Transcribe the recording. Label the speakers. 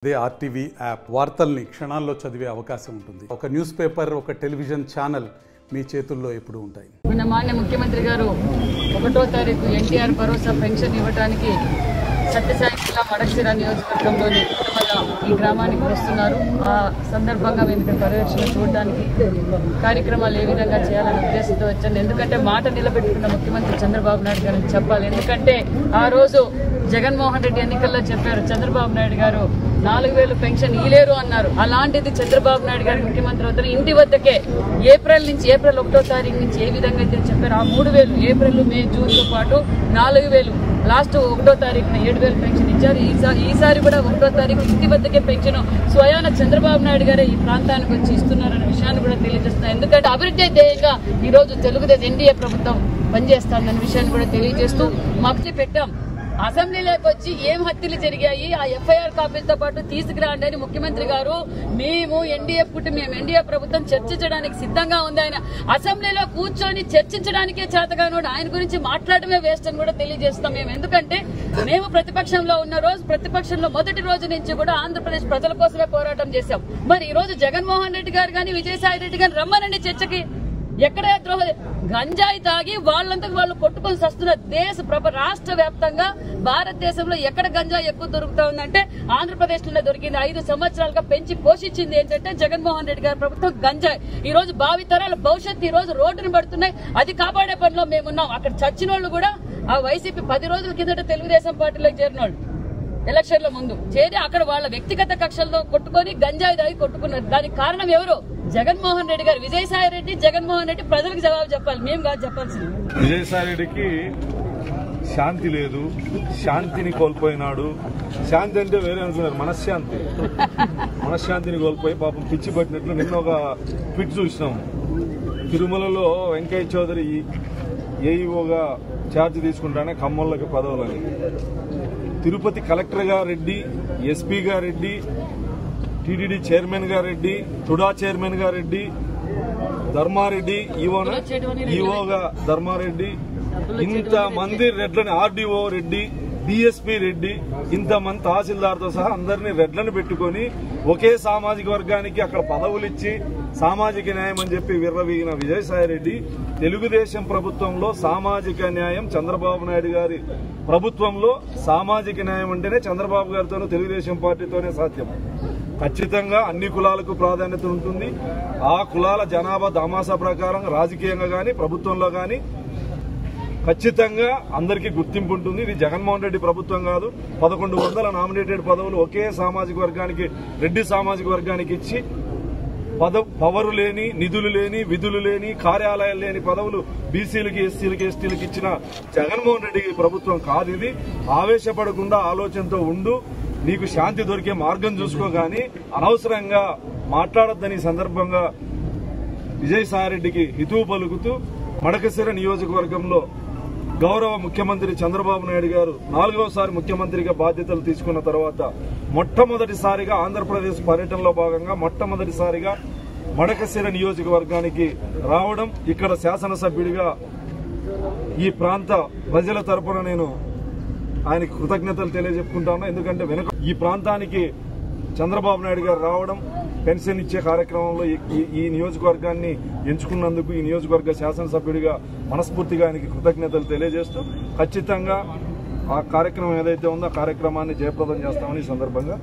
Speaker 1: అదే RTV app వార్తల్ని క్షణాల్లో చదివే అవకాశం ఉంటుంది. ఒక న్యూస్ పేపర్, ఒక టెలివిజన్ ఛానల్ మీ చేతుల్లో ఎప్పుడూ ఉంటాయి.
Speaker 2: మన మాన్య ముఖ్యమంత్రి గారు 1వ తారీఖు ఎన్టీఆర్ భరోసా పెన్షన్ ఇవ్వడానికి సత్యసాయి జిల్లా మడకశిర నియోజకవర్గంలోని ఈ గ్రామానికి వస్తున్నారు. ఆ సందర్భంగా మేము ఇక్కడ పర్యవేక్షణ చూడడానికి కార్యక్రమాలు ఏ విధంగా చేయాలనే ఉద్దేశంతో వచ్చాను. ఎందుకంటే మాట నిలబెట్టుకున్న ముఖ్యమంత్రి చంద్రబాబు నాయుడు గారిని చెప్పాలి. ఎందుకంటే ఆ రోజు జగన్మోహన్ రెడ్డి ఎన్నికల్లో చెప్పారు, చంద్రబాబు నాయుడు గారు 4000 పెన్షన్ ఇలేరు అన్నారు. అలాంటిది చంద్రబాబు నాయుడు గారు ముఖ్యమంత్రి అవుతారు. ఇంటి వద్దకే ఏప్రిల్ 1వ తారీఖు నుంచి ఏ విధంగా అయితే చెప్పారు, ఆ 3000 ఏప్రిల్, మే, జూన్తో పాటు 4000 లాస్ట్ 1వ తారీఖున 7000 పెన్షన్ ఇచ్చారు. ఈసారి కూడా 1వ తారీఖు ఇంటి వద్దకే పెన్షన్ స్వయాన చంద్రబాబు నాయుడు గారే ఈ ప్రాంతానికి వచ్చి ఇస్తున్నారన్న విషయాన్ని కూడా తెలియజేస్తున్నారు. ఎందుకంటే అభివృద్ధి ధ్యేయంగా ఈ రోజు తెలుగుదేశం ఎన్డీఏ ప్రభుత్వం పనిచేస్తారన్న విషయాన్ని కూడా తెలియజేస్తూ మాకు పెట్టాం. అసెంబ్లీలోకి వచ్చి ఏం హత్యలు జరిగాయి, ఆ ఎఫ్ఐఆర్ కాపీలతో పాటు తీసుకురాండి అని ముఖ్యమంత్రి గారు మేము ఎన్డీఏ ప్రభుత్వం చర్చించడానికి సిద్ధంగా ఉంది. ఆయన అసెంబ్లీలో కూర్చొని చర్చించడానికే చేతగానోడు, ఆయన గురించి మాట్లాడమే వేస్ట్ అని కూడా తెలియజేస్తాం మేము. ఎందుకంటే మేము ప్రతిపక్షంలో ఉన్న రోజు, ప్రతిపక్షంలో మొదటి రోజు నుంచి కూడా ఆంధ్రప్రదేశ్ ప్రజల కోసమే పోరాటం చేశాం. మరి ఈ రోజు జగన్మోహన్ రెడ్డి గారు కానీ విజయసాయి రెడ్డి గారు రమ్మనండి చర్చకి. ఎక్కడ గంజాయి తాగి వాళ్ళంతా వాళ్ళు కొట్టుకొని వస్తున్న రాష్ట్ర వ్యాప్తంగా భారతదేశంలో ఎక్కడ గంజాయి ఎక్కువ దొరుకుతా ఉందంటే ఆంధ్రప్రదేశ్ లో దొరికింది. 5 సంవత్సరాలుగా పెంచి పోషించింది ఏంటంటే జగన్మోహన్ రెడ్డి గారి ప్రభుత్వం గంజాయి. ఈ రోజు భావితరాల భవిష్యత్తు ఈ రోజు రోడ్డును పడుతున్నాయి. అది కాపాడే పనిలో మేమున్నాం. అక్కడ చచ్చిన వాళ్ళు కూడా ఆ వైసీపీ 10 రోజుల కిందట తెలుగుదేశం పార్టీలోకి చేరిన వాళ్ళు ఎలక్షన్ల ముందు చేరి అక్కడ వాళ్ళ వ్యక్తిగత కక్షలతో కొట్టుకొని గంజాయి దాగి కొట్టుకున్నారు. దానికి కారణం ఎవరు? జగన్మోహన్ రెడ్డి గారు. విజయసాయి రెడ్డి, జగన్మోహన్ రెడ్డి ప్రజలకు జవాబు చెప్పాలి, మేము కాదు చెప్పాల్సింది.
Speaker 3: విజయసాయి రెడ్డికి శాంతి లేదు, శాంతిని కోల్పోయినాడు. శాంతి అంటే వేరే అనుకున్నారు, మనశ్శాంతిని కోల్పోయి పాపం పిచ్చి పట్టినట్లు నిన్న ఒక ట్వీట్ చూసినాం. తిరుమలలో వెంకయ్య చౌదరి ఏఈఓగా ఛార్జ్ తీసుకుంటానే ఖమ్మంలోకి పదవులని, తిరుపతి కలెక్టర్ గా రెడ్డి, ఎస్పీ గా రెడ్డి, టీటీడీ చైర్మన్ గా రెడ్డి, టుడా చైర్మన్ గా రెడ్డి, ధర్మారెడ్డి ఈవోగా ధర్మారెడ్డి, ఇంతమంది రెడ్లని, ఆర్డీఓ రెడ్డి, డిఎస్పీ రెడ్డి, ఇంతమంది తహసీల్దార్తో సహా అందరినీ రెడ్లను పెట్టుకుని ఒకే సామాజిక వర్గానికి అక్కడ పదవులు ఇచ్చి సామాజిక న్యాయం అని చెప్పి విర్రవీగిన విజయసాయి రెడ్డి తెలుగుదేశం ప్రభుత్వంలో సామాజిక న్యాయం, చంద్రబాబు నాయుడు గారి ప్రభుత్వంలో సామాజిక న్యాయం అంటేనే చంద్రబాబు గారితోనూ తెలుగుదేశం పార్టీతోనే సాధ్యం. ఖచ్చితంగా అన్ని కులాలకు ప్రాధాన్యత ఉంటుంది. ఆ కులాల జనాభా దామాసా ప్రకారం రాజకీయంగా గాని ప్రభుత్వంలో గాని ఖచ్చితంగా అందరికీ గుర్తింపు ఉంటుంది. ఇది జగన్మోహన్ రెడ్డి ప్రభుత్వం కాదు. 1100 నామినేటెడ్ పదవులు ఒకే సామాజిక వర్గానికి, రెడ్డి సామాజిక వర్గానికి ఇచ్చి పవరు లేని, నిధులు లేని, విధులు లేని, కార్యాలయాలు లేని పదవులు బీసీలకి, ఎస్సీలకి, ఎస్టీలకి ఇచ్చిన జగన్మోహన్ రెడ్డి ప్రభుత్వం కాదు ఇది. ఆవేశపడకుండా ఆలోచనతో ఉండు, నీకు శాంతి దొరికే మార్గం చూసుకోగాని అనవసరంగా మాట్లాడొద్దని సందర్భంగా విజయసాయిరెడ్డికి హితవు పలుకుతూ, మడకశిర నియోజకవర్గంలో గౌరవ ముఖ్యమంత్రి చంద్రబాబు నాయుడు గారు 4వసారి ముఖ్యమంత్రిగా బాధ్యతలు తీసుకున్న తర్వాత మొట్టమొదటిసారిగా ఆంధ్రప్రదేశ్ పర్యటనలో భాగంగా మొట్టమొదటిసారిగా మడకశిర నియోజకవర్గానికి రావడం, ఇక్కడ శాసనసభ్యుడిగా ఈ ప్రాంత ప్రజల తరపున నేను ఆయనకి కృతజ్ఞతలు తెలియజెప్పుకుంటాను. ఎందుకంటే ఈ ప్రాంతానికి చంద్రబాబు నాయుడు గారు రావడం, పెన్షన్ ఇచ్చే కార్యక్రమంలో ఈ నియోజకవర్గాన్ని ఎంచుకున్నందుకు ఈ నియోజకవర్గ శాసనసభ్యుడిగా మనస్ఫూర్తిగా ఆయనకి కృతజ్ఞతలు తెలియజేస్తూ ఖచ్చితంగా ఆ కార్యక్రమం ఏదైతే ఉందో ఆ కార్యక్రమాన్ని జయప్రదం చేస్తామని ఈ సందర్భంగా